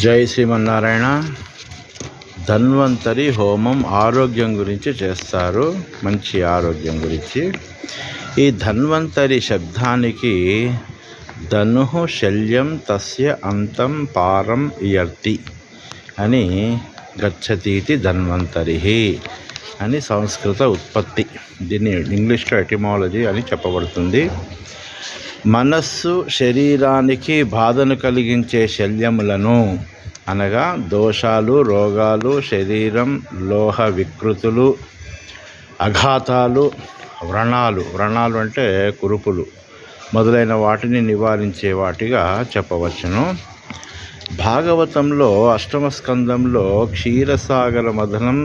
జై శ్రీమన్నారాయణ. ధన్వంతరి హోమం ఆరోగ్యం గురించి చేస్తారు, మంచి ఆరోగ్యం గురించి. ఈ ధన్వంతరి శబ్దానికి ధనుః శల్యం తస్య అంతం పారం ఇయర్తి అని గచ్చతీతి ధన్వంతరి అని సంస్కృత ఉత్పత్తి. దీన్ని ఇంగ్లీష్లో ఎటిమాలజీ అని చెప్పబడుతుంది. మనస్సు శరీరానికి బాధను కలిగించే శల్యములను అనగా దోషాలు, రోగాలు, శరీరం, లోహ వికృతులు, అఘాతాలు, వ్రణాలు అంటే కురుపులు మొదలైన వాటిని నివారించే వాటిగా చెప్పవచ్చును. భాగవతంలో అష్టమ స్కందంలో క్షీరసాగర మథనం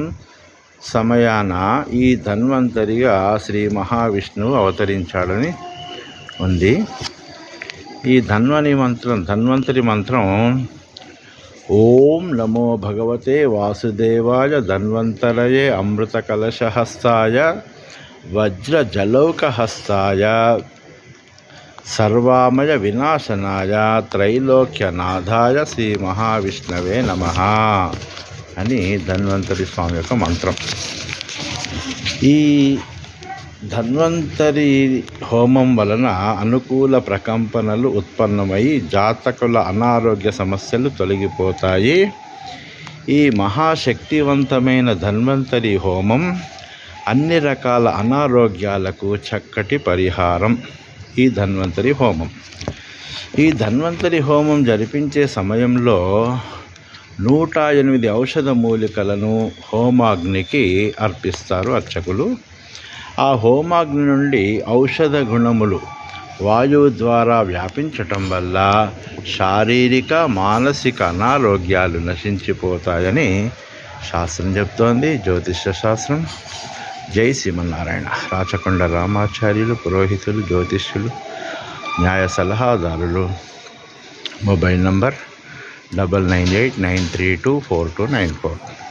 సమయాన ఈ ధన్వంతరిగా శ్రీ మహావిష్ణువు అవతరించాడని ఉంది. ఈ ధన్వంతరి మంత్రం ఓం నమో భగవతే వాసుదేవాయ ధన్వంతరయే అమృత కలశహస్తాయ వజ్రజలౌకహస్తాయ సర్వామయ వినాశనాయ త్రైలోక్యనాథాయ శ్రీ మహావిష్ణవే నమః అని ధన్వంతరి స్వామి యొక్క మంత్రం. ఈ ధన్వంతరి హోమం వలన అనుకూల ప్రకంపనలు ఉత్పన్నమై జాతకుల అనారోగ్య సమస్యలు తొలగిపోతాయి. ఈ మహాశక్తివంతమైన ధన్వంతరి హోమం అన్ని రకాల అనారోగ్యాలకు చక్కటి పరిహారం. ఈ ధన్వంతరి హోమం జరిపించే సమయంలో 108 ఔషధ మూలికలను హోమాగ్నికి అర్పిస్తారు అర్చకులు. ఆ హోమాగ్ని నుండి ఔషధ గుణములు వాయువు ద్వారా వ్యాపించటం వల్ల శారీరక, మానసిక అనారోగ్యాలు నశించిపోతాయని శాస్త్రం చెప్తోంది, జ్యోతిష శాస్త్రం. జై శ్రీమన్నారాయణ. రాచకొండ రామాచార్యులు, పురోహితులు, జ్యోతిష్యులు, న్యాయ సలహాదారులు. Mobile number 9989324294.